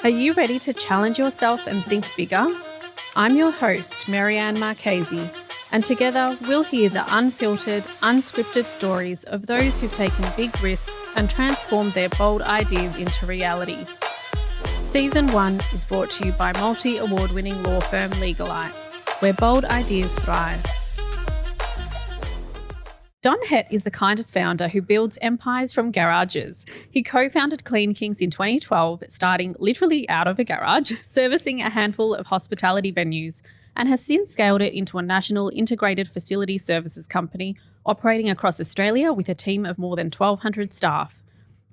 Are you ready to challenge yourself and think bigger? I'm your host, Marianne Marchesi, and together we'll hear the unfiltered, unscripted stories of those who've taken big risks and transformed their bold ideas into reality. Season 1 is brought to you by multi-award-winning law firm Legalite, where bold ideas thrive. Don Hett is the kind of founder who builds empires from garages. He co-founded Clean Kings in 2012, starting literally out of a garage, servicing a handful of hospitality venues, and has since scaled it into a national integrated facility services company operating across Australia with a team of more than 1,200 staff.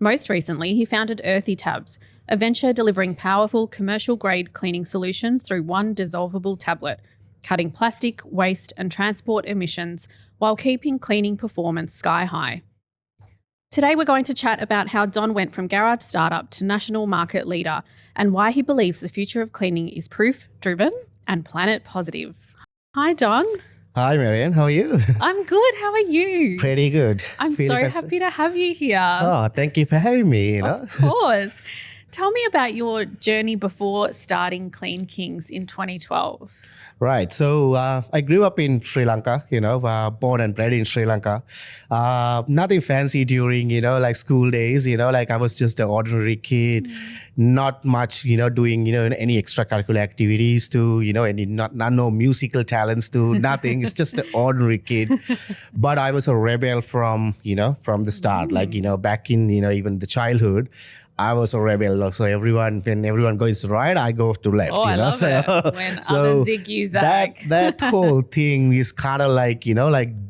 Most recently, he founded Earthy Tabs, a venture delivering powerful commercial-grade cleaning solutions through one dissolvable tablet, cutting plastic, waste and transport emissions while keeping cleaning performance sky high. Today we're going to chat about how Don went from garage startup to national market leader and why he believes the future of cleaning is proof-driven and planet positive. Hi, Don. Hi, Marianne. How are you? I'm good. How are you? Pretty good. I'm so happy to have you here. Oh, thank you for having me. Of course. Tell me about your journey before starting Clean Kings in 2012. Right. So I grew up in Sri Lanka, born and bred in Sri Lanka. Nothing fancy during, like school days, like I was just an ordinary kid, not much, doing, any extracurricular activities to, no musical talents to nothing. It's just an ordinary kid. But I was a rebel from the start, back in, even the childhood. I was a rebel. So when everyone goes right, I go to left. I love it. When others zig, you zag. That whole thing is kind of like,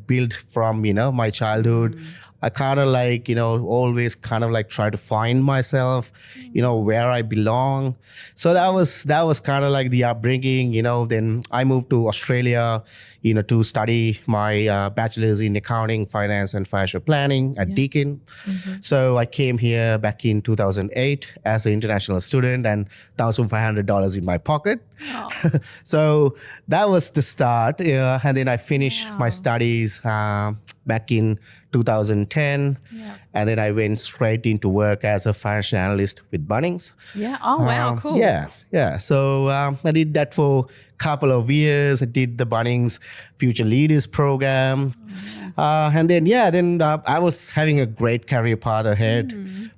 built from, my childhood. I kind of always kind of try to find myself, where I belong. So that was kind of like the upbringing, then I moved to Australia, to study my bachelor's in accounting, finance and financial planning at Deakin. So I came here back in 2008 as an international student and $1,500 in my pocket. Oh. So that was the start. And then I finished my studies back in 2010. And then I went straight into work as a financial analyst with Bunnings. Yeah. Oh, wow. Cool. Yeah. So I did that for a couple of years. I did the Bunnings Future Leaders program. And then, I was having a great career path ahead.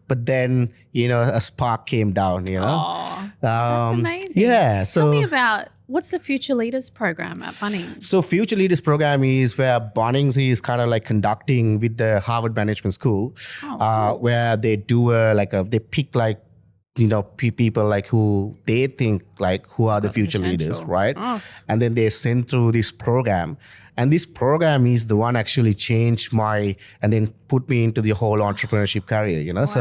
But then, a spark came down, Oh, that's amazing. Yeah. So tell me about what's the Future Leaders program at Bunnings? So Future Leaders program is where Bunnings is kind of like conducting with the Harvard Management School, where they do they pick people like who they think who are the future leaders, right? And then they send through this program. And this program is the one actually changed and then put me into the whole entrepreneurship career, Wow. So,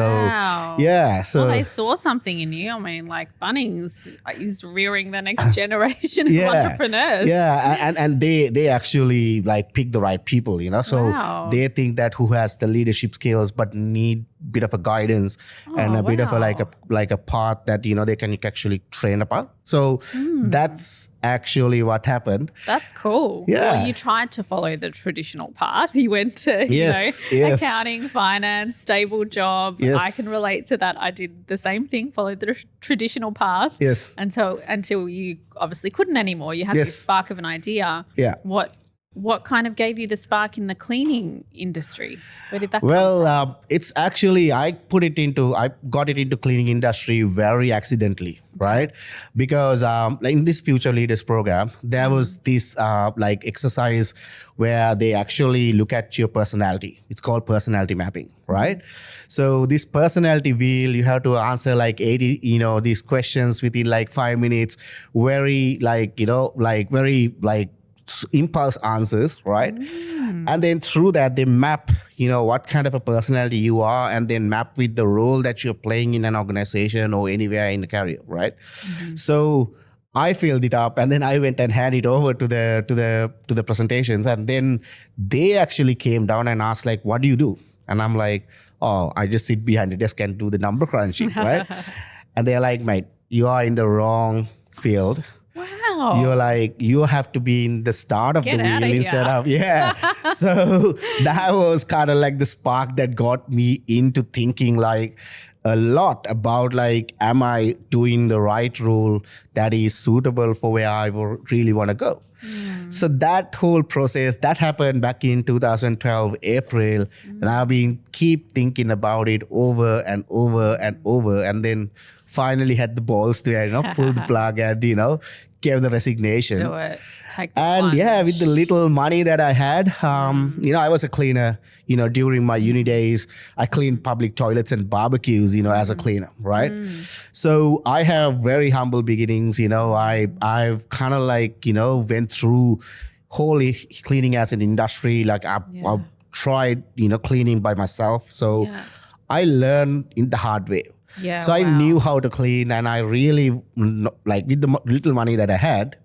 yeah. So they saw something in you. I mean, Bunnings is rearing the next generation of entrepreneurs. Yeah. And they actually pick the right people, So they think that who has the leadership skills but need bit of a guidance and a bit of a path that they can actually train about. So that's actually what happened. That's cool. Yeah. Well, you tried to follow the traditional path. You went to Yes. accounting, finance, stable job. Yes. I can relate to that. I did the same thing, followed the traditional path. Yes. Until you obviously couldn't anymore. You had this spark of an idea. Yeah. What kind of gave you the spark in the cleaning industry? Where did that come from? It's actually, I got it into cleaning industry very accidentally, right? Because in this Future Leaders program, there was this exercise where they actually look at your personality. It's called personality mapping, right? So this personality wheel, you have to answer 80, these questions within 5 minutes, very impulse answers, right? And then through that, they map, what kind of a personality you are and then map with the role that you're playing in an organization or anywhere in the career, right? So I filled it up and then I went and handed it over to the presentations. And then they actually came down and asked what do you do? And I'm like, oh, I just sit behind the desk and do the number crunching, right? And they're like, mate, you are in the wrong field. Wow. You're you have to be in the start of Get the out wheel of instead here. of, So that was kind of the spark that got me into thinking a lot about like, am I doing the right role that is suitable for where I really want to go? So that whole process that happened back in 2012 April, and I've been keep thinking about it over and over and over, and then finally had the balls to pull the plug and gave the resignation. Do it. Take the And plunge. with the little money that I had, I was a cleaner, during my uni days. I cleaned public toilets and barbecues, as a cleaner, right? So I have very humble beginnings, I've kind of like, went through whole cleaning as an industry. Like I've tried, cleaning by myself. So I learned in the hard way. Yeah, So I knew how to clean, and I really, like with the little money that I had,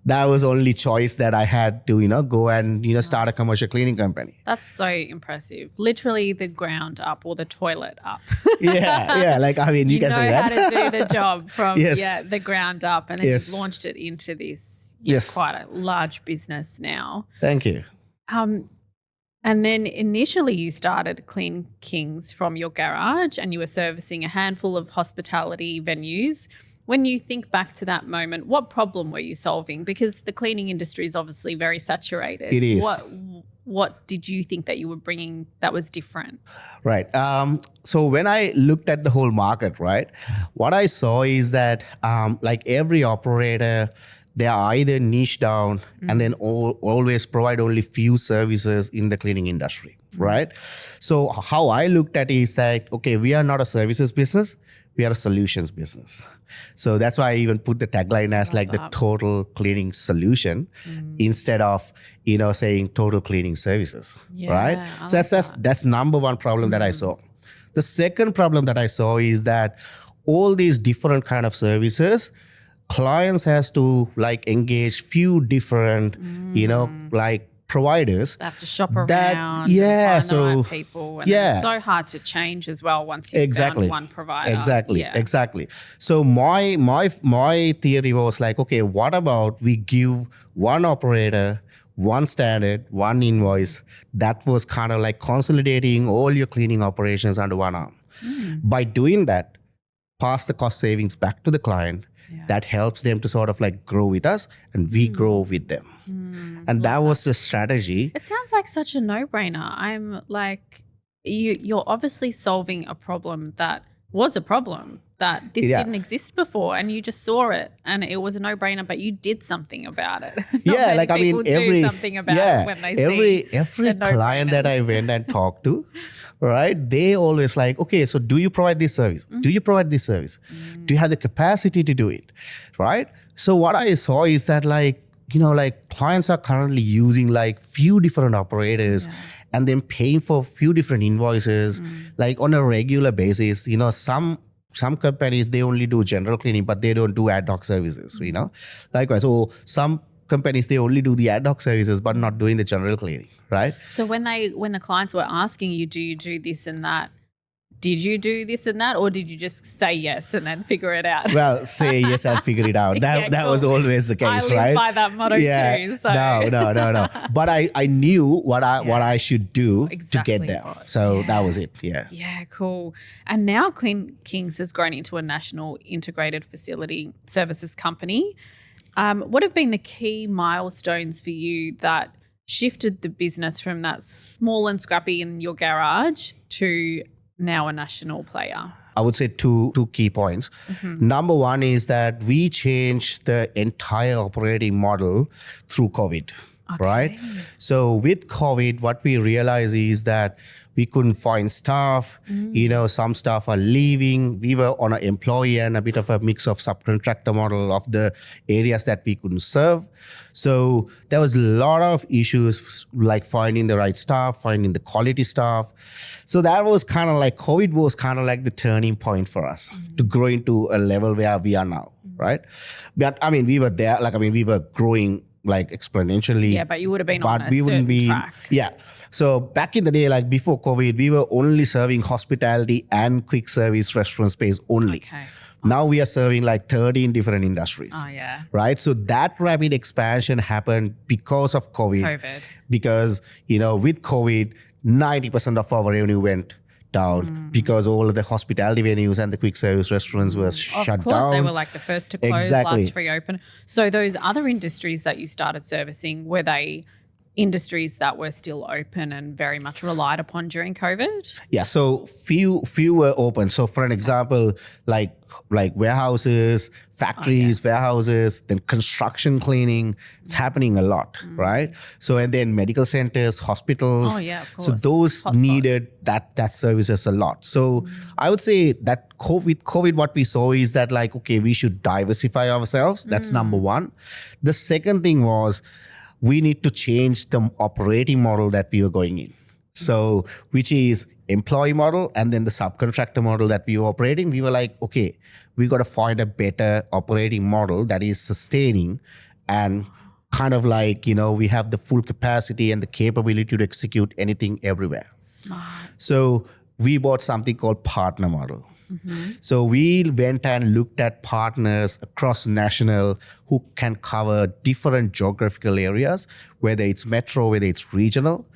that was only choice that I had to, go and, start a commercial cleaning company. That's so impressive. Literally the ground up or the toilet up. Like, I mean, you can say that. You know how to do the job from the ground up, and then Yes. you've launched it into this Yes. quite a large business now. Thank you. And then initially you started Clean Kings from your garage, and you were servicing a handful of hospitality venues. When you think back to that moment, what problem were you solving? Because the cleaning industry is obviously very saturated. It is. What did you think that you were bringing that was different? Right. So when I looked at the whole market, right, what I saw is that like every operator, they are either niche down and then always provide only few services in the cleaning industry, right? So how I looked at it is that, okay, we are not a services business, we are a solutions business. So that's why I even put the tagline as like the total cleaning solution instead of, saying total cleaning services, right? So that's number one problem that I saw. The second problem that I saw is that all these different kind of services, clients has to like engage few different, like providers. They have to shop around and find the right people. And it's so hard to change as well once you've found one provider. Exactly. So my theory was like, okay, what about we give one operator, one standard, one invoice that was kind of like consolidating all your cleaning operations under one arm. By doing that, pass the cost savings back to the client. That helps them to sort of like grow with us, and we grow with them. And that was the strategy. It sounds like such a no-brainer. I'm like, you're obviously solving a problem that was a problem, that this didn't exist before, and you just saw it and it was a no-brainer, but you did something about it. Like, I mean, do something about it when they see every client that I went and talked to, right, they always like, okay, so do you provide this service? Do you provide this service? Do you have the capacity to do it, right? So what I saw is that like, like clients are currently using like few different operators and then paying for few different invoices, like on a regular basis. Some companies, they only do general cleaning, but they don't do ad hoc services, Likewise, so some companies, they only do the ad hoc services, but not doing the general cleaning, right? So when the clients were asking you, do you do this and that? Did you do this and that, or did you just say yes and then figure it out? Well, say yes and figure it out. That was always the case, right? I live by that motto too. So. No. But I knew what I should do to get there. So that was it. Yeah. Yeah, cool. And now Clean Kings has grown into a national integrated facility services company. What have been the key milestones for you that shifted the business from that small and scrappy in your garage to now a national player? I would say two key points. Number one is that we changed the entire operating model through COVID, right? So with COVID, what we realized is that we couldn't find staff. Some staff are leaving. We were on an employee and a bit of a mix of subcontractor model of the areas that we couldn't serve. So there was a lot of issues like finding the right staff, finding the quality staff. So that was kind of like, COVID was kind of like the turning point for us to grow into a level where we are now, right? But I mean, we were there, we were growing like exponentially. Yeah, but you would have been on a certain track. Yeah. So back in the day, like before COVID, we were only serving hospitality and quick service restaurant space only. Now we are serving like 13 different industries. Right? So that rapid expansion happened because of COVID. Because, with COVID, 90% of our revenue went down because all of the hospitality venues and the quick service restaurants were shut down. Of course, they were like the first to close, Exactly. last to reopen. So those other industries that you started servicing, were they industries that were still open and very much relied upon during COVID? Yeah, so few were open. So for an example, like warehouses, factories, warehouses, then construction cleaning, it's happening a lot, right? So and then medical centers, hospitals. Oh yeah, of course. So those Hotspot. needed that services a lot. So I would say that COVID, what we saw is that like, okay, we should diversify ourselves. That's number one. The second thing was we need to change the operating model that we were going in. So, which is employee model and then the subcontractor model that we were operating. We were like, okay, we got to find a better operating model that is sustaining and kind of like, we have the full capacity and the capability to execute anything everywhere. Smart. So we bought something called partner model. So we went and looked at partners across national who can cover different geographical areas, whether it's metro, whether it's regional.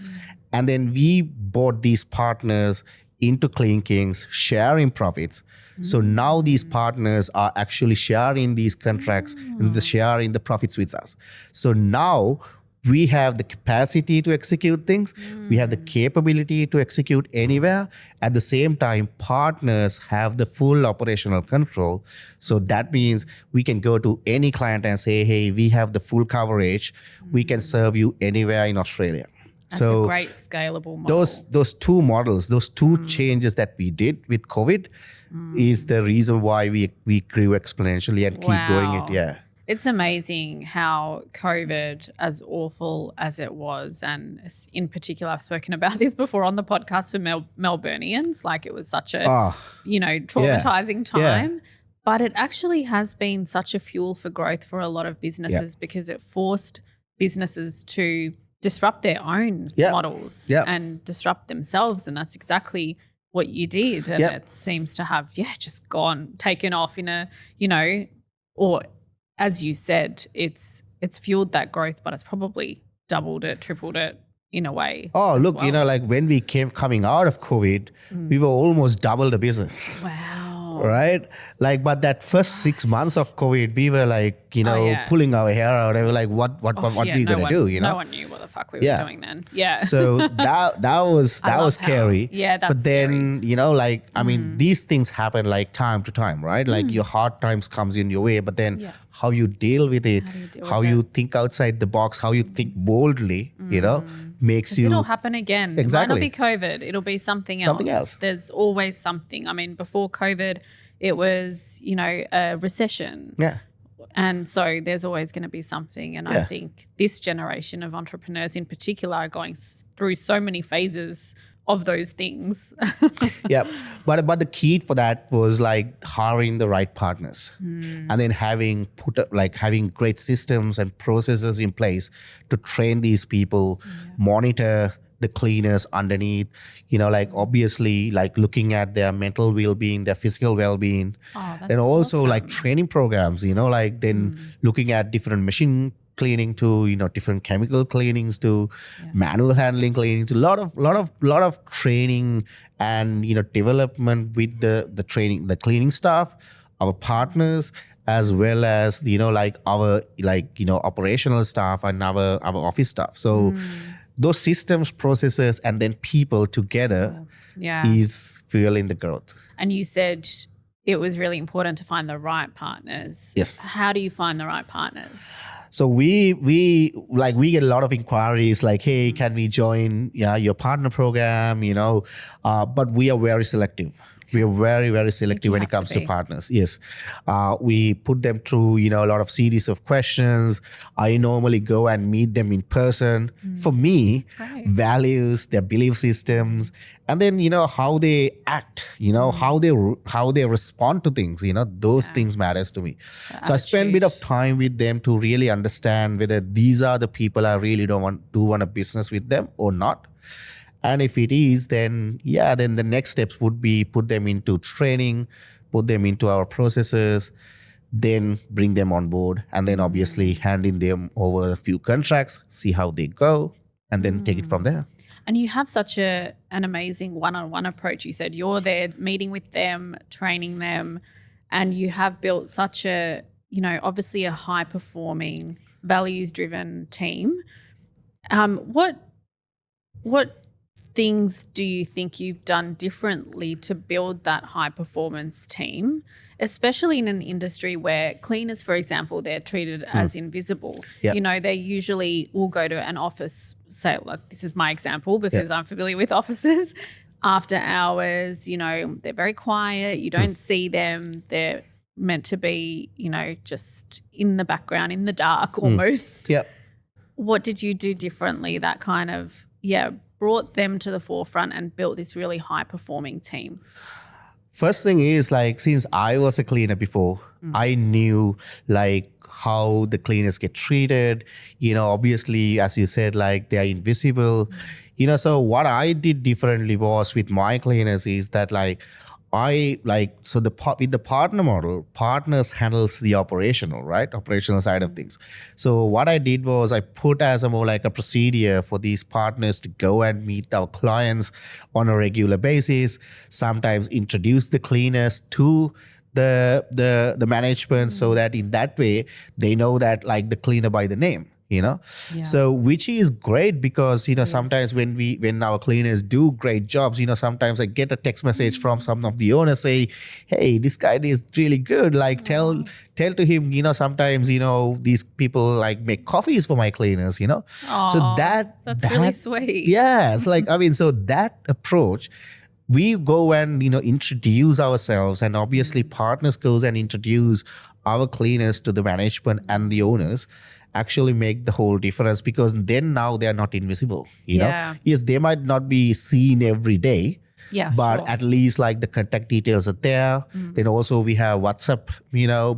And then we bought these partners into Clean Kings, sharing profits. So now these partners are actually sharing these contracts and sharing the profits with us. So now we have the capacity to execute things. We have the capability to execute anywhere. At the same time, partners have the full operational control. So that means we can go to any client and say, hey, we have the full coverage. We can serve you anywhere in Australia. That's so a great scalable model. those two models, those two changes that we did with COVID is the reason why we grew exponentially and keep growing it. Yeah. It's amazing how COVID, as awful as it was, and in particular, I've spoken about this before on the podcast for Melburnians, like it was such a, traumatizing time. But it actually has been such a fuel for growth for a lot of businesses because it forced businesses to disrupt their own models and disrupt themselves. And that's exactly what you did. And it seems to have, just taken off in a, or as you said, it's fueled that growth, but it's probably doubled it, tripled it in a way. Oh, look, like when we coming out of COVID, we were almost double the business. Wow. Right? Like, but that first 6 months of COVID, we were like, pulling our hair out. We were like, what we going to do, No one knew what the fuck we were doing then. Yeah. So that was scary. Yeah, that's But then, I mean, these things happen like time to time, right? Like your hard times comes in your way, but then how you deal with it, how you think outside the box, how you think boldly, makes you. It'll happen again. Exactly. It might not be COVID. It'll be something else. There's always something. I mean, before COVID, it was, a recession. Yeah. And so there's always going to be something. And I think this generation of entrepreneurs in particular are going through so many phases of those things. Yeah. But the key for that was like hiring the right partners and then having great systems and processes in place to train these people, monitor the cleaners underneath, obviously like looking at their mental well-being, their physical well-being. And also awesome. like training programs, then looking at different machine cleaning to, different chemical cleanings to manual handling cleaning to lot of training and, development with the training, the cleaning staff, our partners, as well as, our operational staff and our office staff. So those systems, processes, and then people together is fueling the growth. And you said it was really important to find the right partners. Yes. How do you find the right partners? So we get a lot of inquiries like, hey, can we join your partner program? But we are very selective. We are very, very selective when it comes to partners. Yes. We put them through, a lot of series of questions. I normally go and meet them in person. For me, values, their belief systems, and then, how they act, how they respond to things, those things matters to me. So I spend a bit of time with them to really understand whether these are the people I really do want a business with them or not. And if it is, then the next steps would be put them into training, put them into our processes, then bring them on board, and then obviously handing them over a few contracts, see how they go, and then take it from there. And you have such an amazing one-on-one approach. You said you're there meeting with them, training them, and you have built such a, obviously a high-performing, values-driven team. What things do you think you've done differently to build that high-performance team, especially in an industry where cleaners, for example, they're treated as invisible? Yep. They usually will go to an office, say, like, this is my example because I'm familiar with offices, after hours, they're very quiet. You don't see them. They're meant to be, just in the background, in the dark almost. Yep. What did you do differently that kind of, brought them to the forefront and built this really high-performing team? First thing is, like, since I was a cleaner before, I knew like how the cleaners get treated. Obviously, as you said, like they are invisible. So what I did differently was with my cleaners is that like with the partner model, partners handles the operational side of things. So what I did was I put as a more like a procedure for these partners to go and meet our clients on a regular basis, sometimes introduce the cleaners to the management so that in that way they know that like the cleaner by the name. So which is great because sometimes when our cleaners do great jobs, sometimes I get a text message from some of the owners say, hey, this guy is really good, like tell to him, sometimes these people like make coffees for my cleaners. So that's really sweet. Yeah, it's like, so that approach, we go and introduce ourselves, and obviously partners goes and introduce our cleaners to the management and the owners, actually make the whole difference, because then now they are not invisible. Yes, they might not be seen every day, but sure. at least like the contact details are there. Then also we have WhatsApp,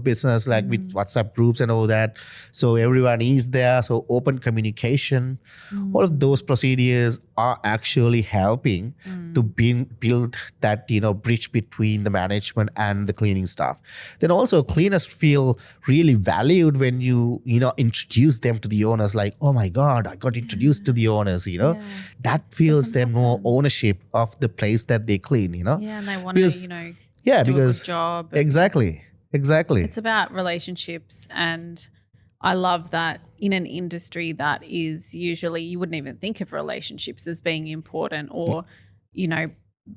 business like with WhatsApp groups and all that. So everyone is there. So open communication, all of those procedures are actually helping to build that, bridge between the management and the cleaning staff. Then also cleaners feel really valued when you introduce them to the owners, like, oh my God, I got introduced to the owners, that feels them more ownership of the place that they clean, Yeah, and they want to, do a good job. Exactly. It's about relationships, and I love that in an industry that is usually, you wouldn't even think of relationships as being important, or,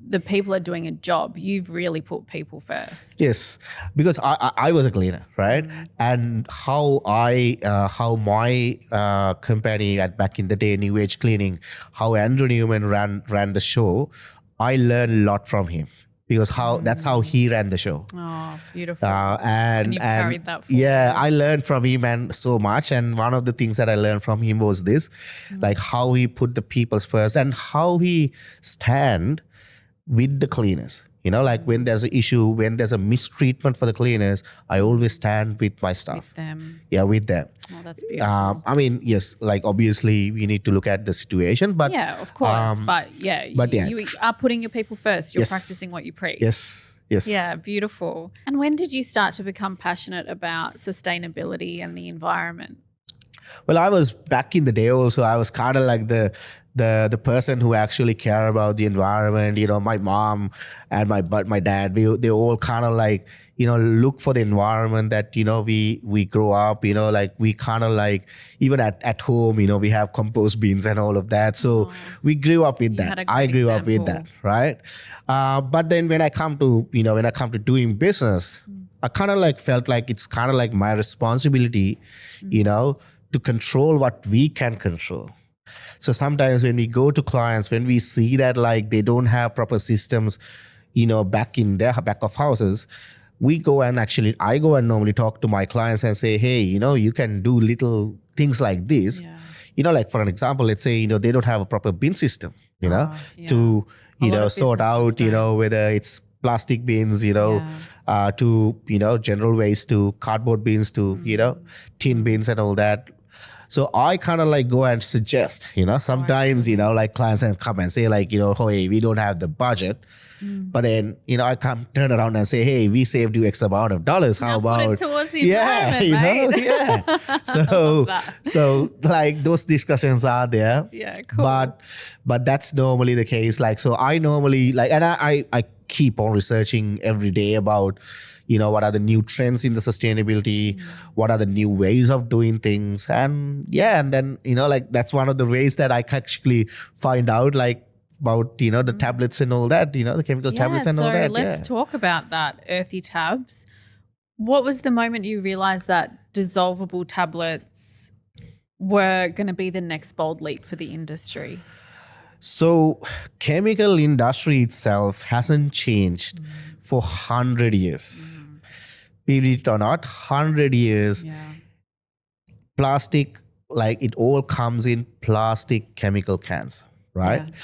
the people are doing a job. You've really put people first. Yes, because I was a cleaner, right? And how my company back in the day, New Age Cleaning, how Andrew Newman ran the show, I learned a lot from him, because that's how he ran the show. Oh, beautiful. And you've carried that forward. Yeah, I learned from him and so much. And one of the things that I learned from him was this, like how he put the people's first and how he stand with the cleaners. Like when there's an issue, when there's a mistreatment for the cleaners, I always stand with my staff. With them. Yeah, with them. Oh, that's beautiful. Yes, like obviously we need to look at the situation, but yeah, of course. You are putting your people first. You're practicing what you preach. Yes. Yeah, beautiful. And when did you start to become passionate about sustainability and the environment? Well, I was back in the day also, I was kind of like the person who actually care about the environment. My mom and my dad, they all kind of like, look for the environment that, we grow up, like we kind of like, even at home, we have compost bins and all of that. So we grew up with that. I grew up with that, right? But then when I come to doing business, I kind of like felt like it's kind of like my responsibility, to control what we can control. So sometimes when we go to clients, when we see that like they don't have proper systems, back in their back of houses, I go and normally talk to my clients and say, hey, you can do little things like this. Yeah. Like for an example, let's say, they don't have a proper bin system, to, sort out, whether it's plastic bins, to, general waste, to cardboard bins, to, tin bins and all that. So I kind of like go and suggest, sometimes, like clients and come and say like, hey, we don't have the budget. But then, I come turn around and say, hey, we saved you X amount of dollars. How about put it towards the environment, mate. yeah. So like those discussions are there. Yeah, cool. But that's normally the case. Like, so I normally like, and I keep on researching every day about, what are the new trends in the sustainability, what are the new ways of doing things. And then, like that's one of the ways that I can actually find out like about, the tablets and all that, the chemical tablets and all that. So let's talk about that, Earthy Tabs. What was the moment you realized that dissolvable tablets were going to be the next bold leap for the industry? So chemical industry itself hasn't changed for 100 years. Believe it or not, 100 years. Yeah. Plastic, like it all comes in plastic chemical cans, right? Yeah.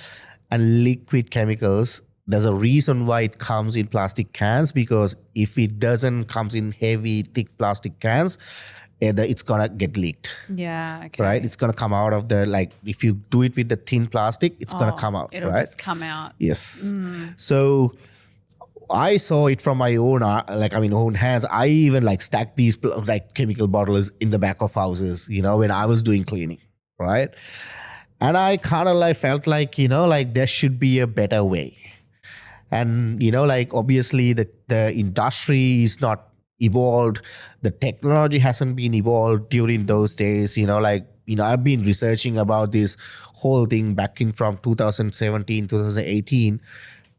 And liquid chemicals, there's a reason why it comes in plastic cans, because if it doesn't comes in heavy, thick plastic cans, it's gonna get leaked. Yeah, okay. Right? It's gonna come out of the, like, if you do it with the thin plastic, it's gonna come out. It'll right? just come out. Yes. So I saw it from my own, own hands. I even like stacked these like chemical bottles in the back of houses, when I was doing cleaning, right? And I kind of like felt like, like there should be a better way. And, like obviously the industry is not evolved. The technology hasn't been evolved during those days, I've been researching about this whole thing back in from 2017, 2018.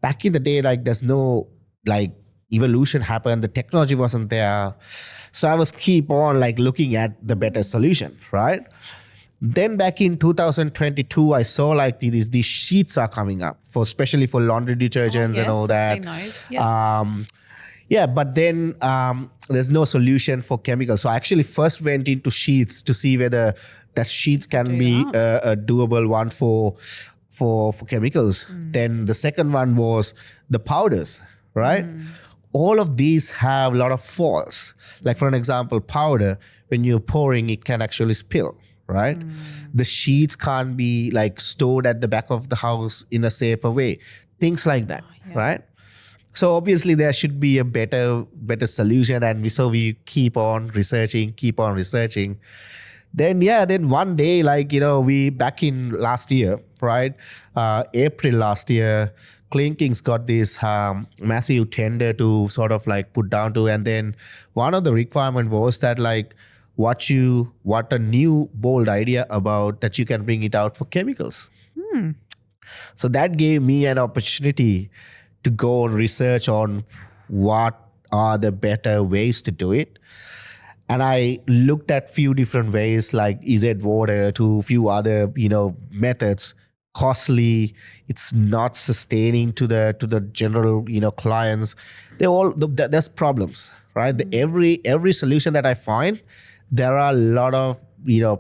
Back in the day, like there's no like evolution happened. The technology wasn't there. So I was keep on like looking at the better solution, right? Then back in 2022, I saw like these sheets are coming up especially for laundry detergents and all that. But then there's no solution for chemicals. So I actually first went into sheets to see whether that sheets can be a doable one for chemicals. Then the second one was the powders, right? All of these have a lot of faults. Like for an example, powder, when you're pouring, it can actually spill. Right? The sheets can't be like stored at the back of the house in a safer way. Things like that, right? So obviously there should be a better solution, and we keep on researching. Then one day, like, we back in last year, right? April last year, Clean Kings got this massive tender to sort of like put down to, and then one of the requirement was that like, what a new bold idea about that you can bring it out for chemicals. So that gave me an opportunity to go and research on what are the better ways to do it. And I looked at few different ways like EZ water to a few other, methods. Costly, it's not sustaining to the general, clients. There's problems, right? Every solution that I find, there are a lot of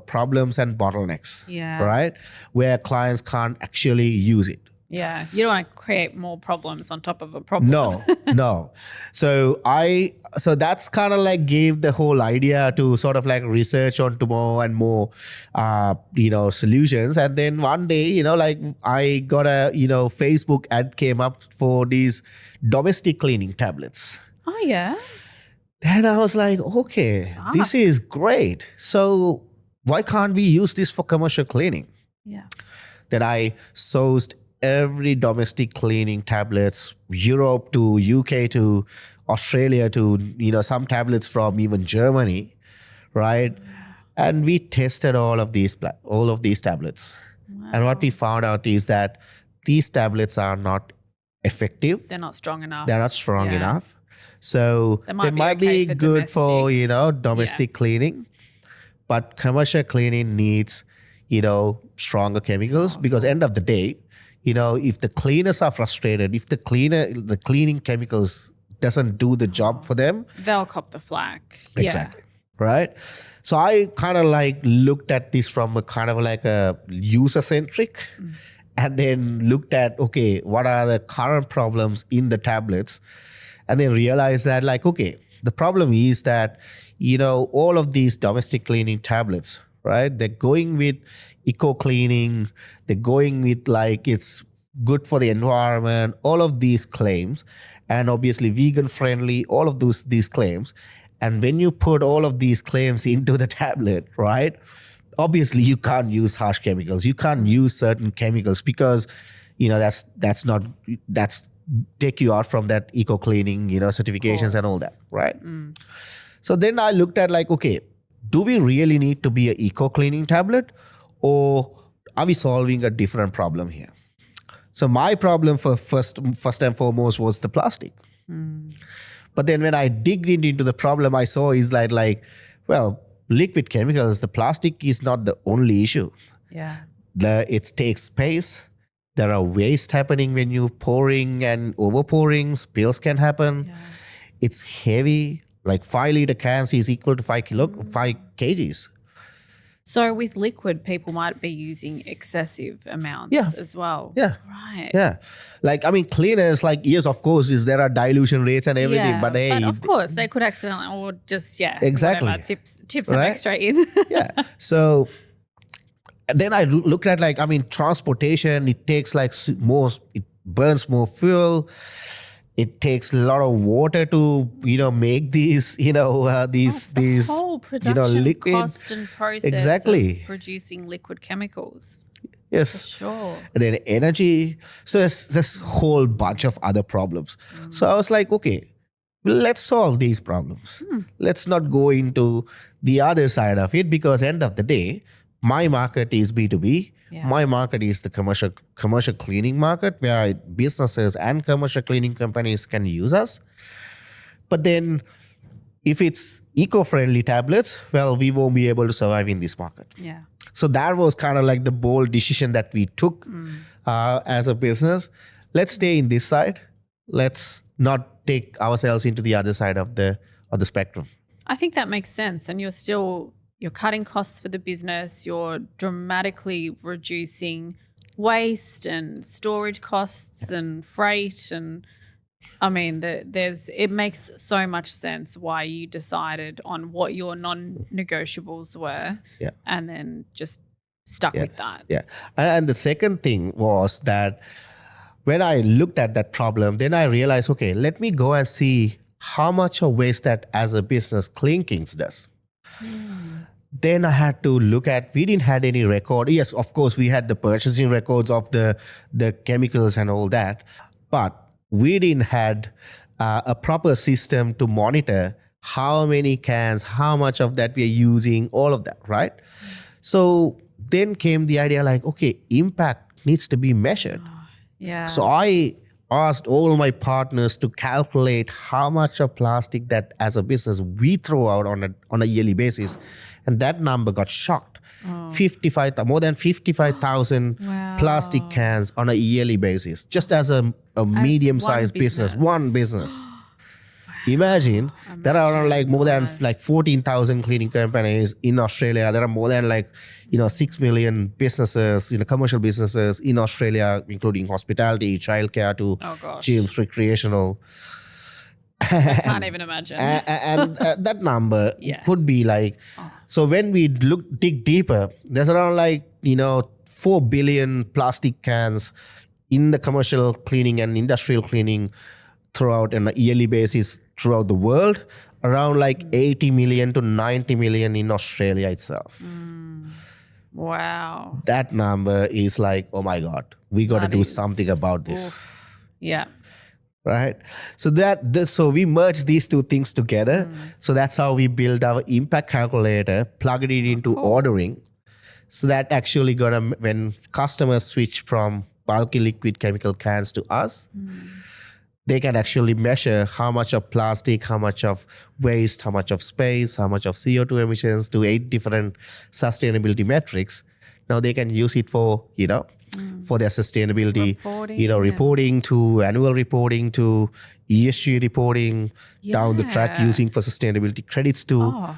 problems and bottlenecks, right? Where clients can't actually use it. Yeah, you don't want to create more problems on top of a problem. No. So that's kind of like gave the whole idea to sort of like research onto more and more, solutions. And then one day, like I got a, Facebook ad came up for these domestic cleaning tablets. Oh yeah. Then I was like, okay, this is great. So why can't we use this for commercial cleaning? Yeah. Then I sourced every domestic cleaning tablets, Europe to UK to Australia to, some tablets from even Germany, right? And we tested all of these tablets. Wow. And what we found out is that these tablets are not effective. They're not strong enough. Enough. So they might be good for domestic cleaning, but commercial cleaning needs, stronger chemicals because end of the day, if the cleaners are frustrated, if the cleaning chemicals doesn't do the job for them, they'll cop the flack. Exactly. Right. So I kind of like looked at this from a kind of like a user centric and then looked at, okay, what are the current problems in the tablets? And then realized that like, okay, the problem is that, all of these domestic cleaning tablets, right? They're going with eco cleaning. They're going with like it's good for the environment. All of these claims, and obviously vegan friendly. All of these claims, and when you put all of these claims into the tablet, right? Obviously, you can't use harsh chemicals. You can't use certain chemicals because, that's take you out from that eco cleaning, certifications and all that, right? So then I looked at like, okay, do we really need to be an eco cleaning tablet, or are we solving a different problem here? So my problem for first and foremost was the plastic. But then when I digged into the problem, I saw is like, well, liquid chemicals, the plastic is not the only issue. Yeah. It takes space. There are waste happening when you pouring and overpouring. Spills can happen. Yeah. It's heavy. Like 5-liter cans is equal to 5 kgs. So with liquid, people might be using excessive amounts Yeah. as well. Yeah. Right. Yeah. Like, I mean, cleaners, like, yes, of course, there are dilution rates and everything, Yeah, but hey. of course, they could accidentally or just, Exactly. whatever, tip some Right? extra in. Yeah. So then I looked at like, I mean, transportation, it takes like it burns more fuel. It takes a lot of water to, make these, these whole production liquid. cost and process Exactly. of producing liquid chemicals. Yes. Sure. And then energy. So there's this whole bunch of other problems. So I was like, okay, let's solve these problems. Let's not go into the other side of it, because end of the day, my market is B2B. Yeah. My market is the commercial cleaning market, where businesses and commercial cleaning companies can use us. But then if it's eco-friendly tablets, well, we won't be able to survive in this market. Yeah. So that was kind of like the bold decision that we took as a business. Let's stay in this side. Let's not take ourselves into the other side of the spectrum. I think that makes sense. And you're cutting costs for the business. You're dramatically reducing waste and storage costs and freight. And I mean, it makes so much sense why you decided on what your non-negotiables were, and then just stuck with that. Yeah. And the second thing was that when I looked at that problem, then I realized, okay, let me go and see how much of waste that as a business Clean Kings does. Then I had to look at, we didn't have any record. Yes, of course, we had the purchasing records of the chemicals and all that, but we didn't had a proper system to monitor how many cans, how much of that we're using, all of that, right? So then came the idea like, okay, impact needs to be measured. Yeah. So I asked all my partners to calculate how much of plastic that as a business we throw out on a yearly basis. And that number got shocked. More than 55,000 plastic cans on a yearly basis, just as a medium-sized business, one business. Imagine there are like more than like 14,000 cleaning companies in Australia. There are more than 6 million businesses, commercial businesses in Australia, including hospitality, childcare to gyms, recreational. I can't even imagine. And that number could be like, so when we dig deeper, there's around 4 billion plastic cans in the commercial cleaning and industrial cleaning throughout on a yearly basis throughout the world, around 80 million to 90 million in Australia itself. Wow. That number is like, oh my God, we got to do something about this. Oof. Yeah. Right. So so we merged these two things together. So that's how we build our impact calculator, plugged it into ordering. So that actually when customers switch from bulky liquid chemical cans to us, they can actually measure how much of plastic, how much of waste, how much of space, how much of CO2 emissions to 8 different sustainability metrics. Now they can use it for, for their sustainability, reporting to annual reporting to ESG reporting down the track, using for sustainability credits to, I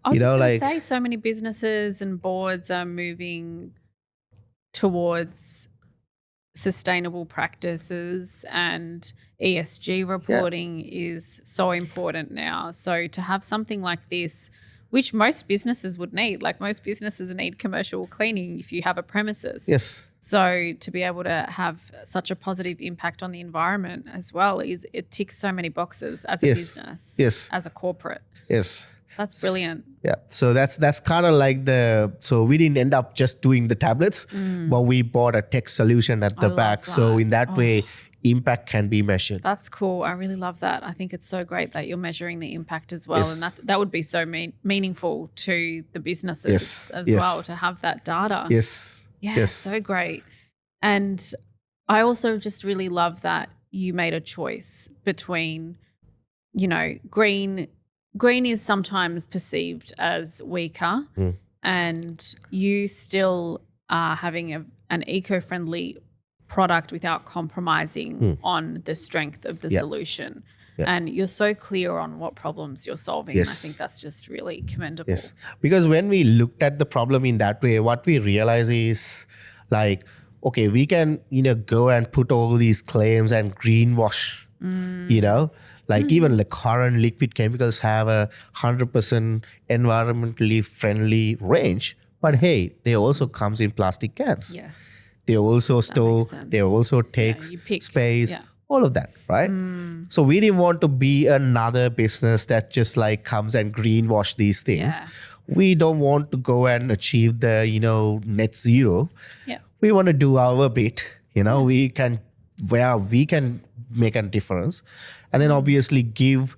was just going to say, so many businesses and boards are moving towards sustainable practices, and ESG reporting is so important now. So to have something like this which most businesses would need. Like most businesses need commercial cleaning if you have a premises. Yes. So to be able to have such a positive impact on the environment as well it ticks so many boxes as a business, as a corporate. Yes. That's brilliant. Yeah. So that's kind of like so we didn't end up just doing the tablets, but we bought a tech solution at the back. So in that way, impact can be measured. That's cool. I really love that. I think it's so great that you're measuring the impact as well. And that would be so meaningful to the businesses as well to have that data. Yeah, so great. And I also just really love that you made a choice between, green is sometimes perceived as weaker and you still are having an eco-friendly product without compromising on the strength of the solution. And you're so clear on what problems you're solving. And I think that's just really commendable. Yes, because when we looked at the problem in that way, what we realize is like, okay, we can, go and put all these claims and greenwash, even the current liquid chemicals have a 100% environmentally friendly range. But hey, they also comes in plastic cans. Yes. They also store, they also take space, all of that, right? So we didn't want to be another business that just like comes and greenwash these things. Yeah. We don't want to go and achieve the, net zero. Yeah. We want to do our bit, we can make a difference. And then obviously give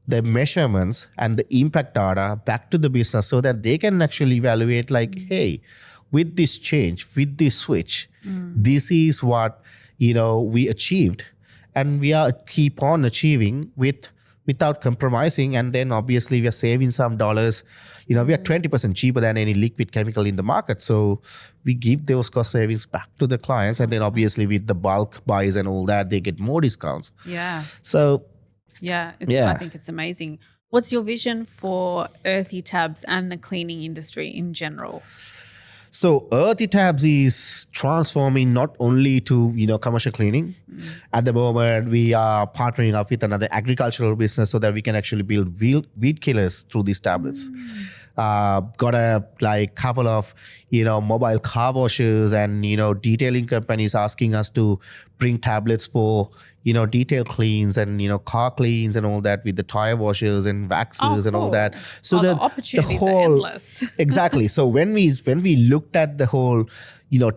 the measurements and the impact data back to the business so that they can actually evaluate like, hey, with this change, with this switch, this is what, we achieved. And we are keep on achieving without compromising. And then obviously we are saving some dollars. We are 20% cheaper than any liquid chemical in the market. So we give those cost savings back to the clients. And then obviously with the bulk buys and all that, they get more discounts. Yeah. So I think it's amazing. What's your vision for Earthy Tabs and the cleaning industry in general? So Earthy Tabs is transforming not only to, commercial cleaning. At the moment, we are partnering up with another agricultural business so that we can actually build weed killers through these tablets. Got a couple of, mobile car washes and, detailing companies asking us to bring tablets for, detail cleans and, car cleans and all that with the tire washers and waxes and all that. So the opportunities are endless. Exactly. So when we looked at the whole,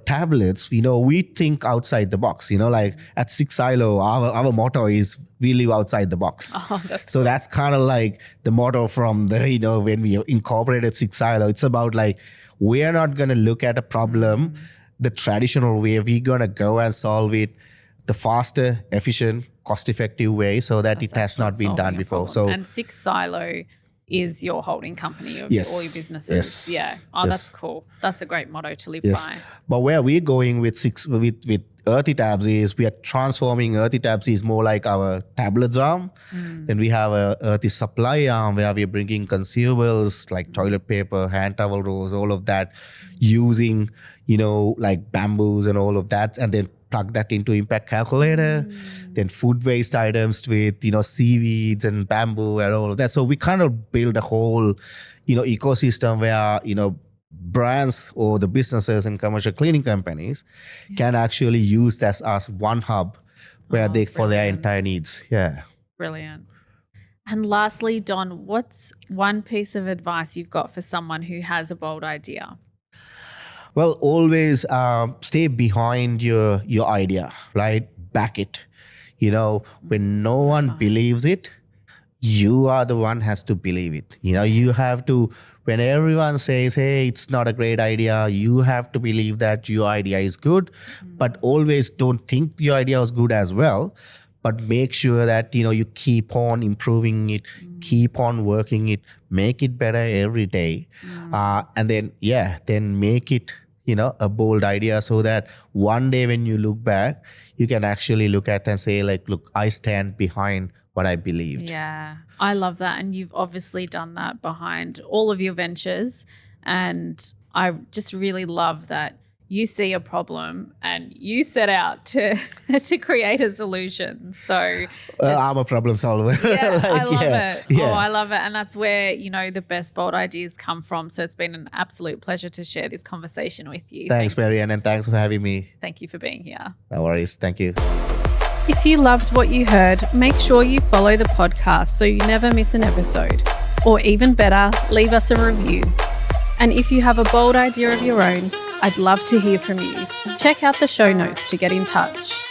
tablets, we think outside the box, like at Six Silo, our motto is we live outside the box. So that's kind of like the motto from the, when we incorporated Six Silo, it's about like, we're not going to look at a problem the traditional way. We're going to go and solve it the faster, efficient, cost-effective way so that it has not been done before. So, and Six Silo is your holding company of all your businesses. Yeah. That's cool. That's a great motto to live by. But where we're going with Earthy Tabs is we are transforming Earthy Tabs is more like our tablets arm. Then we have a Earthy supply arm where we're bringing consumables like toilet paper, hand towel rolls, all of that using, like bamboos and all of that. And then plug that into impact calculator, then food waste items with, seaweeds and bamboo and all of that. So we kind of build a whole, ecosystem where, brands or the businesses and commercial cleaning companies can actually use this as one hub where for their entire needs. Yeah. Brilliant. And lastly, Don, what's one piece of advice you've got for someone who has a bold idea? Well, always stay behind your idea, right? Back it. When no one believes it, you are the one has to believe it. You have to, when everyone says, hey, it's not a great idea, you have to believe that your idea is good, but always don't think your idea is good as well. But make sure that, you keep on improving it, keep on working it, make it better every day. And then make it, a bold idea so that one day when you look back, you can actually look at and say like, look, I stand behind what I believed. Yeah, I love that. And you've obviously done that behind all of your ventures. And I just really love that you see a problem and you set out to create a solution. So I'm a problem solver. yeah, I love it. Yeah. Oh, I love it. And that's where, the best bold ideas come from. So it's been an absolute pleasure to share this conversation with you. Thanks, Marianne, and thanks for having me. Thank you for being here. No worries. Thank you. If you loved what you heard, make sure you follow the podcast so you never miss an episode. Or even better, leave us a review. And if you have a bold idea of your own, I'd love to hear from you. Check out the show notes to get in touch.